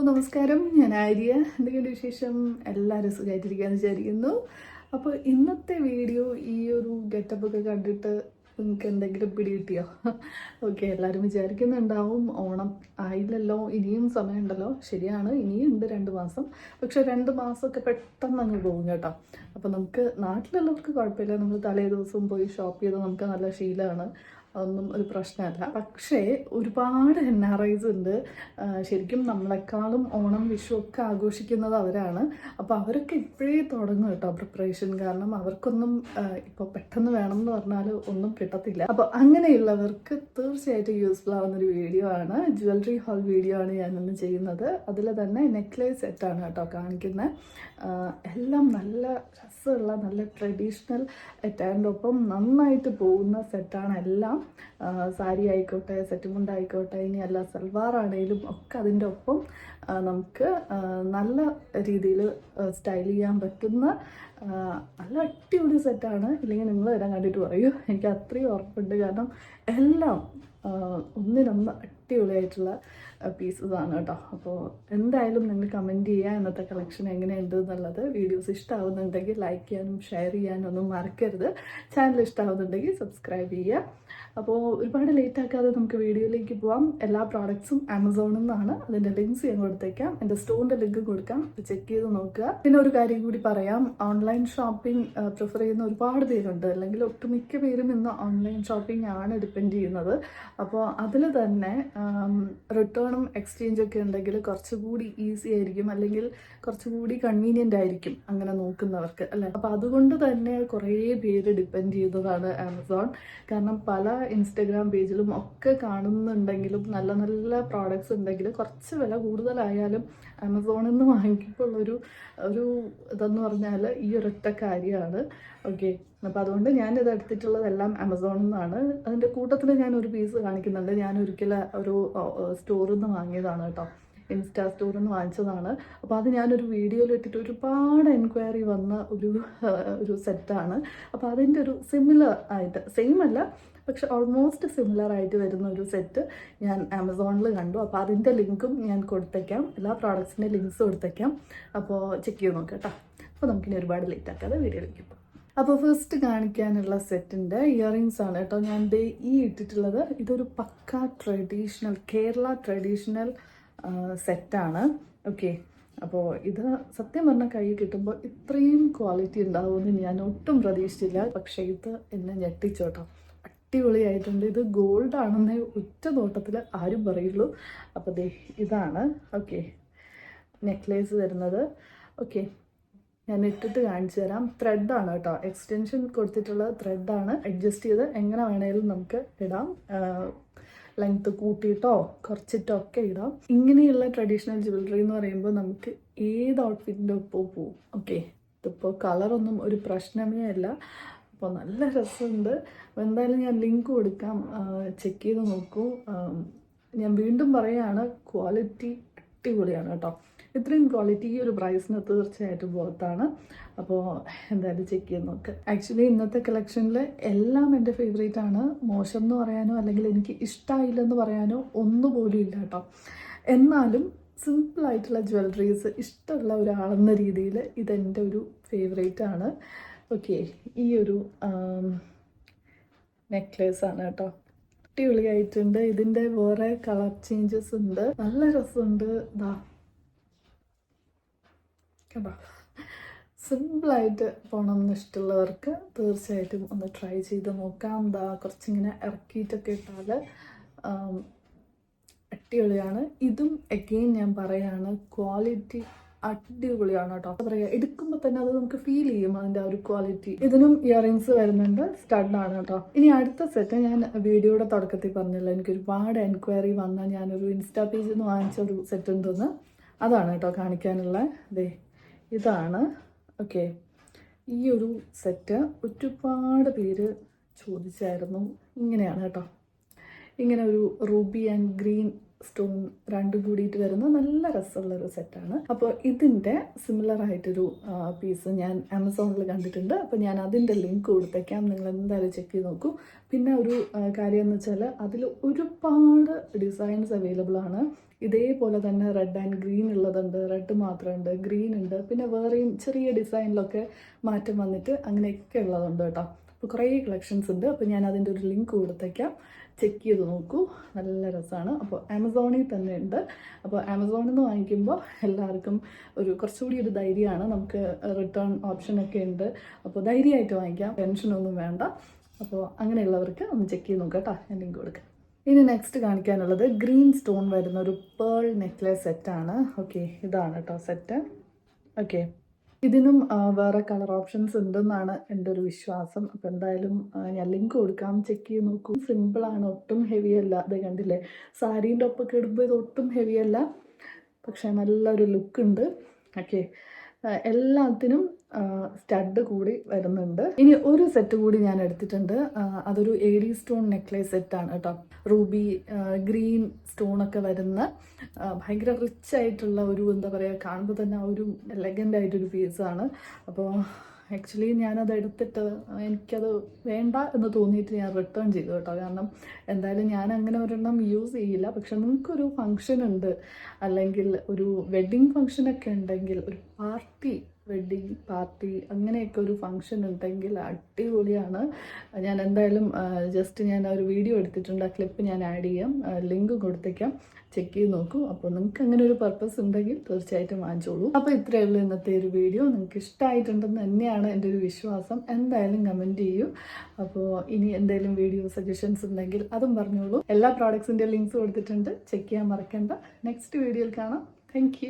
നമസ്കാരം, ഞാൻ ആര്യ. എന്തൊക്കെയുണ്ട് വിശേഷം? എല്ലാവരും സുഖമായിട്ടിരിക്കുകയെന്ന് വിചാരിക്കുന്നു. അപ്പോൾ ഇന്നത്തെ വീഡിയോ ഈ ഒരു ഗെറ്റപ്പൊക്കെ കണ്ടിട്ട് നിങ്ങൾക്ക് എന്തെങ്കിലും പിടി കിട്ടിയോ? ഓക്കെ, എല്ലാവരും വിചാരിക്കുന്നുണ്ടാവും ഓണം ആയില്ലല്ലോ, ഇനിയും സമയമുണ്ടല്ലോ. ശരിയാണ്, ഇനിയും ഉണ്ട് 2 മാസം. പക്ഷെ 2 മാസമൊക്കെ പെട്ടെന്ന് അങ്ങ് പോകും കേട്ടോ. അപ്പോൾ നമുക്ക് നാട്ടിലുള്ളവർക്ക് കുഴപ്പമില്ല, നമ്മൾ തലേ ദിവസവും പോയി ഷോപ്പ് ചെയ്ത് നമുക്ക് നല്ല ശീലമാണ്, അതൊന്നും ഒരു പ്രശ്നമല്ല. പക്ഷേ ഒരുപാട് NRIs ഉണ്ട്. ശരിക്കും നമ്മളെക്കാളും ഓണം വിഷു ഒക്കെ ആഘോഷിക്കുന്നത് അവരാണ്. അപ്പോൾ അവരൊക്കെ ഇപ്പോഴേ തുടങ്ങും കേട്ടോ പ്രിപ്പറേഷൻ. കാരണം അവർക്കൊന്നും ഇപ്പോൾ പെട്ടെന്ന് വേണം എന്ന് പറഞ്ഞാൽ ഒന്നും കിട്ടത്തില്ല. അപ്പോൾ അങ്ങനെയുള്ളവർക്ക് തീർച്ചയായിട്ടും യൂസ്ഫുൾ ആവുന്നൊരു വീഡിയോ ആണ്, ജ്വല്ലറി ഹോൾ വീഡിയോ ആണ് ഞാനിന്ന് ചെയ്യുന്നത്. അതിൽ തന്നെ നെക്ലേസ് സെറ്റാണ് കേട്ടോ കാണിക്കുന്നത്. എല്ലാം നല്ല രസമുള്ള നല്ല ട്രഡീഷണൽ അറ്റാൻ്റെ ഒപ്പം നന്നായിട്ട് പോകുന്ന സെറ്റാണ് എല്ലാം. സാരി ആയിക്കോട്ടെ, സെറ്റ് മുണ്ട് ആയിക്കോട്ടെ, ഇനി അല്ല സൽവാർ ആണെങ്കിലും ഒക്കെ അതിൻ്റെ ഒപ്പം നമുക്ക് നല്ല രീതിയിൽ സ്റ്റൈൽ ചെയ്യാൻ പറ്റുന്ന നല്ല അടിപൊളി സെറ്റാണ്. ഇല്ലെങ്കിൽ നിങ്ങൾ വരാൻ കണ്ടിട്ട് പറയൂ, എനിക്ക് അത്രയും ഉറപ്പുണ്ട്. കാരണം എല്ലാം ഒന്നിനൊന്ന് അടിപൊളിയായിട്ടുള്ള പീസസ് ആണ് കേട്ടോ. അപ്പോൾ എന്തായാലും നിങ്ങൾ കമൻറ്റ് ചെയ്യുക ഇന്നത്തെ കളക്ഷൻ എങ്ങനെയുണ്ട് എന്നുള്ളത്. വീഡിയോസ് ഇഷ്ടമാവുന്നുണ്ടെങ്കിൽ ലൈക്ക് ചെയ്യാനും ഷെയർ ചെയ്യാനും ഒന്നും മറക്കരുത്. ചാനൽ ഇഷ്ടമാവുന്നുണ്ടെങ്കിൽ സബ്സ്ക്രൈബ് ചെയ്യുക. അപ്പോൾ ഒരുപാട് ലേറ്റ് ആക്കാതെ നമുക്ക് വീഡിയോയിലേക്ക് പോവാം. എല്ലാ പ്രോഡക്ട്സും ആമസോണിൽ നിന്നാണ്. അതിൻ്റെ ലിങ്ക്സ് ഞാൻ കൊടുത്തേക്കാം, എൻ്റെ സ്റ്റോറിൻ്റെ ലിങ്ക് കൊടുക്കാം, ചെക്ക് ചെയ്ത് നോക്കുക. പിന്നെ ഒരു കാര്യം കൂടി പറയാം, ഓൺലൈൻ ഷോപ്പിംഗ് പ്രിഫർ ചെയ്യുന്ന ഒരുപാട് പേരുണ്ട്, അല്ലെങ്കിൽ ഒട്ടുമിക്ക പേരും ഇന്ന് ഓൺലൈൻ ഷോപ്പിംഗ് ആണ് ഡിപ്പെൻഡ് ചെയ്യുന്നത്. അപ്പോൾ അതിൽ തന്നെ റിട്ടേണും എക്സ്ചേഞ്ചൊക്കെ ഉണ്ടെങ്കിൽ കുറച്ചുകൂടി ഈസി ആയിരിക്കും, അല്ലെങ്കിൽ കുറച്ചുകൂടി കൺവീനിയൻ്റ് ആയിരിക്കും അങ്ങനെ നോക്കുന്നവർക്ക്, അല്ലേ? അപ്പോൾ അതുകൊണ്ട് തന്നെ കുറേ പേര് ഡിപ്പെൻഡ് ചെയ്യുന്നതാണ് ആമസോൺ. കാരണം പല ഇൻസ്റ്റഗ്രാം പേജിലും ഒക്കെ കാണുന്നുണ്ടെങ്കിലും നല്ല നല്ല പ്രോഡക്റ്റ്സ് ഉണ്ടെങ്കിൽ കുറച്ച് വില കൂടുതലായാലും ആമസോണിൽ നിന്ന് വാങ്ങിക്കുമ്പോൾ ഒരു ഇതെന്ന് പറഞ്ഞാൽ ഈ ഒരൊറ്റ കാര്യമാണ്. ഓക്കെ, അപ്പോൾ അതുകൊണ്ട് ഞാനിത് എടുത്തിട്ടുള്ളതെല്ലാം ആമസോണിൽ നിന്നാണ്. അതിൻ്റെ കൂട്ടത്തിൽ ഞാൻ ഒരു പീസ് കാണിക്കുന്നുണ്ട്. ഞാൻ ഒരിക്കലും ഒരു സ്റ്റോറിൽ നിന്ന് വാങ്ങിയതാണ് കേട്ടോ, ഇൻസ്റ്റാ സ്റ്റോറിൽ നിന്ന് വാങ്ങിച്ചതാണ്. അപ്പോൾ അത് ഞാനൊരു വീഡിയോയിൽ ഇട്ടിട്ട് ഒരുപാട് എൻക്വയറി വന്ന ഒരു സെറ്റാണ്. അപ്പോൾ അതിൻ്റെ ഒരു സിമിലർ ആയിട്ട്, സെയിം അല്ല പക്ഷെ ഓൾമോസ്റ്റ് സിമിലർ ആയിട്ട് വരുന്ന ഒരു സെറ്റ് ഞാൻ ആമസോണിൽ കണ്ടു. അപ്പോൾ അതിൻ്റെ ലിങ്കും ഞാൻ കൊടുത്തേക്കാം, എല്ലാ പ്രോഡക്ട്സിൻ്റെ ലിങ്ക്സ് കൊടുത്തേക്കാം. അപ്പോൾ ചെക്ക് ചെയ്ത് നോക്കാം കേട്ടോ. അപ്പോൾ നമുക്കിനി ഒരുപാട് ലേറ്റ് ആക്കാതെ വീഡിയോയിലേക്ക് പോകാം. അപ്പോൾ ഫസ്റ്റ് കാണിക്കാനുള്ള സെറ്റിൻ്റെ ഇയറിങ്സ് ആണ് കേട്ടോ ഞാൻ ഈ ഇട്ടിട്ടുള്ളത്. ഇതൊരു പക്ക ട്രഡീഷണൽ കേരള ട്രഡീഷണൽ സെറ്റാണ്. ഓക്കെ, അപ്പോൾ ഇത് സത്യം പറഞ്ഞാൽ കൈ കിട്ടുമ്പോൾ ഇത്രയും ക്വാളിറ്റി ഉണ്ടാവുമെന്ന് ഞാൻ ഒട്ടും പ്രതീക്ഷിച്ചില്ല. പക്ഷേ ഇത് എന്നെ ഞെട്ടിച്ചോട്ടോ, അടിപൊളിയായിട്ടുണ്ട്. ഇത് ഗോൾഡ് ആണെന്നേ ഒറ്റ നോട്ടത്തിൽ ആരും പറയുള്ളൂ. അപ്പോൾ ഇതാണ് ഓക്കെ നെക്ലേസ് വരുന്നത്. ഓക്കെ, ഞാൻ ഇട്ടിട്ട് കാണിച്ചു തരാം. ത്രെഡാണ് കേട്ടോ, എക്സ്റ്റൻഷൻ കൊടുത്തിട്ടുള്ള ത്രെഡാണ്. അഡ്ജസ്റ്റ് ചെയ്ത് എങ്ങനെ വേണേലും നമുക്ക് ഇടാം, ലെങ്ത്ത് കൂട്ടിയിട്ടോ കുറച്ചിട്ടോ ഒക്കെ ഇടാം. ഇങ്ങനെയുള്ള ട്രഡീഷണൽ ജ്വല്ലറി എന്ന് പറയുമ്പോൾ നമുക്ക് ഏത് ഔട്ട്ഫിറ്റിൻ്റെ ഒപ്പം പോവും. ഓക്കെ, ഇതിപ്പോൾ കളറൊന്നും ഒരു പ്രശ്നമേ അല്ല. അപ്പോൾ നല്ല രസമുണ്ട്. അപ്പോൾ എന്തായാലും ഞാൻ ലിങ്ക് കൊടുക്കാം, ചെക്ക് ചെയ്ത് നോക്കൂ. ഞാൻ വീണ്ടും പറയുകയാണ്, ക്വാളിറ്റി അടിപൊളിയാണ് കേട്ടോ. ഇത്രയും ക്വാളിറ്റി ഈ ഒരു പ്രൈസിന് തീർച്ചയായിട്ടും പുറത്താണ്. അപ്പോൾ എന്തായാലും ചെക്ക് ചെയ്ത് നോക്ക്. ആക്ച്വലി ഇന്നത്തെ കളക്ഷനിൽ എല്ലാം എൻ്റെ ഫേവറേറ്റ് ആണ്. മോശം എന്ന് പറയാനോ അല്ലെങ്കിൽ എനിക്ക് ഇഷ്ടമായില്ലെന്ന് പറയാനോ ഒന്നുപോലും ഇല്ല കേട്ടോ. എന്നാലും സിമ്പിളായിട്ടുള്ള ജ്വല്ലറീസ് ഇഷ്ടമുള്ള ഒരാളെന്ന രീതിയിൽ ഇതെൻ്റെ ഒരു ഫേവറേറ്റ് ആണ്. ഓക്കെ, ഈ ഒരു നെക്ലേസ് ആണ് കേട്ടോ, അടിപൊളിയായിട്ടുണ്ട്. ഇതിൻ്റെ വേറെ കളർ ചേഞ്ചസ് ഉണ്ട്, നല്ല രസമുണ്ട്. ഇതാ കേട്ടോ, സിമ്പിളായിട്ട് പോകണം എന്നിഷ്ടമുള്ളവർക്ക് തീർച്ചയായിട്ടും ഒന്ന് ട്രൈ ചെയ്ത് നോക്കാം. എന്താ കുറച്ചിങ്ങനെ ഇറക്കിയിട്ടൊക്കെ ഇട്ടാൽ അടിപൊളിയാണ്. ഇതും അഗെയിൻ ഞാൻ പറയാണ്, ക്വാളിറ്റി അടിപൊളിയാണ് കേട്ടോ. എന്താ പറയുക, എടുക്കുമ്പോൾ തന്നെ അത് നമുക്ക് ഫീൽ ചെയ്യും അതിൻ്റെ ആ ഒരു ക്വാളിറ്റി. ഇതിനും ഇയറിങ്സ് വരുന്നുണ്ട്, സ്റ്റഡാണ് കേട്ടോ. ഇനി അടുത്ത സെറ്റ് ഞാൻ വീഡിയോയുടെ തുടക്കത്തിൽ പറഞ്ഞല്ലോ, എനിക്ക് ഒരുപാട് എൻക്വയറി വന്ന ഞാനൊരു ഇൻസ്റ്റാ പേജിൽ നിന്ന് വാങ്ങിച്ച ഒരു സെറ്റ് ഉണ്ടെന്ന്, അതാണ് കേട്ടോ കാണിക്കാനുള്ള. ഇതാണ് ഓക്കെ. ഈ ഒരു സെറ്റ് ഒരുപാട് പേര് ചോദിച്ചായിരുന്നു. ഇങ്ങനെയാണ് കേട്ടോ, ഇങ്ങനെ ഒരു റൂബി ആൻഡ് ഗ്രീൻ സ്റ്റോൺ രണ്ടും കൂടിയിട്ട് വരുന്ന നല്ല രസമുള്ളൊരു സെറ്റാണ്. അപ്പോൾ ഇതിൻ്റെ സിമിലർ ആയിട്ടൊരു പീസ് ഞാൻ ആമസോണിൽ കണ്ടിട്ടുണ്ട്. അപ്പോൾ ഞാൻ അതിൻ്റെ ലിങ്ക് കൊടുത്തേക്കാം, നിങ്ങൾ എന്തായാലും ചെക്ക് ചെയ്ത് നോക്കൂ. പിന്നെ ഒരു കാര്യം എന്ന് വെച്ചാൽ അതിൽ ഒരുപാട് ഡിസൈൻസ് അവൈലബിൾ ആണ്. ഇതേപോലെ തന്നെ റെഡ് ആൻഡ് ഗ്രീൻ ഉള്ളതുണ്ട്, റെഡ് മാത്രമുണ്ട്, ഗ്രീൻ ഉണ്ട്, പിന്നെ വേറെയും ചെറിയ ഡിസൈനിലൊക്കെ മാറ്റം വന്നിട്ട് അങ്ങനെയൊക്കെ ഉള്ളതുണ്ട് കേട്ടോ. അപ്പോൾ കുറേ കളക്ഷൻസ് ഉണ്ട്. അപ്പോൾ ഞാൻ അതിൻ്റെ ഒരു ലിങ്ക് കൊടുത്തേക്കാം, ചെക്ക് ചെയ്ത് നോക്കൂ, നല്ല രസമാണ്. അപ്പോൾ ആമസോണിൽ തന്നെ ഉണ്ട്. അപ്പോൾ ആമസോണിൽ നിന്ന് വാങ്ങിക്കുമ്പോൾ എല്ലാവർക്കും കുറച്ചുകൂടി ഒരു ധൈര്യമാണ്, നമുക്ക് റിട്ടേൺ ഓപ്ഷനൊക്കെ ഉണ്ട്. അപ്പോൾ ധൈര്യമായിട്ട് വാങ്ങിക്കാം, ടെൻഷനൊന്നും വേണ്ട. അപ്പോൾ അങ്ങനെയുള്ളവർക്ക് ഒന്ന് ചെക്ക് ചെയ്ത് നോക്കാം കേട്ടോ, ഞാൻ ലിങ്ക് കൊടുക്കാം. ഇനി നെക്സ്റ്റ് കാണിക്കാനുള്ളത് ഗ്രീൻ സ്റ്റോൺ വരുന്ന ഒരു പേൾ നെക്ലേസ് സെറ്റാണ്. ഓക്കെ, ഇതാണ് കേട്ടോ സെറ്റ്. ഓക്കെ, ഇതിനും വേറെ കളർ ഓപ്ഷൻസ് ഉണ്ടെന്നാണ് എൻ്റെ ഒരു വിശ്വാസം. അപ്പോൾ എന്തായാലും ഞാൻ ലിങ്ക് കൊടുക്കാം, ചെക്ക് ചെയ്ത് നോക്കൂ. സിമ്പിളാണ്, ഒട്ടും ഹെവി അല്ല. അത് കണ്ടില്ലേ, സാരീൻ്റെ ഒപ്പൊക്കെ ഇടുമ്പോൾ ഇത് ഒട്ടും ഹെവി അല്ല, പക്ഷേ നല്ലൊരു ലുക്ക് ഉണ്ട്. ഓക്കെ, എല്ലാത്തിനും സ്റ്റഡ് കൂടി വരുന്നുണ്ട്. ഇനി ഒരു സെറ്റ് കൂടി ഞാൻ എടുത്തിട്ടുണ്ട്. അതൊരു ഏഡി സ്റ്റോൺ നെക്ലേസ് സെറ്റാണ് കേട്ടോ. റൂബി ഗ്രീൻ സ്റ്റോണൊക്കെ വരുന്ന ഭയങ്കര റിച്ച് ആയിട്ടുള്ള ഒരു, എന്താ പറയുക, കാണുമ്പോൾ തന്നെ ഒരു എലഗൻ്റ് ആയിട്ടൊരു പീസാണ്. അപ്പോൾ ആക്ച്വലി ഞാനത് എടുത്തിട്ട് എനിക്കത് വേണ്ട എന്ന് തോന്നിയിട്ട് ഞാൻ റിട്ടേൺ ചെയ്തു കേട്ടോ. കാരണം എന്തായാലും ഞാൻ അങ്ങനെ ഒരെണ്ണം യൂസ് ചെയ്യില്ല. പക്ഷെ നിങ്ങൾക്കൊരു ഫങ്ഷൻ ഉണ്ട്, അല്ലെങ്കിൽ ഒരു വെഡ്ഡിങ് ഫങ്ഷനൊക്കെ ഉണ്ടെങ്കിൽ, ഒരു വെഡ്ഡിങ് പാർട്ടി അങ്ങനെയൊക്കെ ഒരു ഫങ്ഷൻ ഉണ്ടെങ്കിൽ അടിപൊളിയാണ്. ഞാൻ എന്തായാലും ഞാൻ ഒരു വീഡിയോ എടുത്തിട്ടുണ്ട്, ആ ക്ലിപ്പ് ഞാൻ ആഡ് ചെയ്യാം, ലിങ്ക് കൊടുത്തേക്കാം, ചെക്ക് ചെയ്ത് നോക്കൂ. അപ്പോൾ നിങ്ങൾക്ക് അങ്ങനെ ഒരു പർപ്പസ് ഉണ്ടെങ്കിൽ തീർച്ചയായിട്ടും വാങ്ങിച്ചോളൂ. അപ്പോൾ ഇത്രയേ ഉള്ളൂ ഇന്നത്തെ ഒരു വീഡിയോ. നിങ്ങൾക്ക് ഇഷ്ടമായിട്ടുണ്ടെന്ന് തന്നെയാണ് എൻ്റെ ഒരു വിശ്വാസം. എന്തായാലും കമൻറ്റ് ചെയ്യൂ. അപ്പോൾ ഇനി എന്തെങ്കിലും വീഡിയോ സജഷൻസ് ഉണ്ടെങ്കിൽ അതും പറഞ്ഞോളൂ. എല്ലാ പ്രോഡക്ട്സിൻ്റെ ലിങ്ക്സ് കൊടുത്തിട്ടുണ്ട്, ചെക്ക് ചെയ്യാൻ മറക്കണ്ട. നെക്സ്റ്റ് വീഡിയോയിൽ കാണാം. താങ്ക്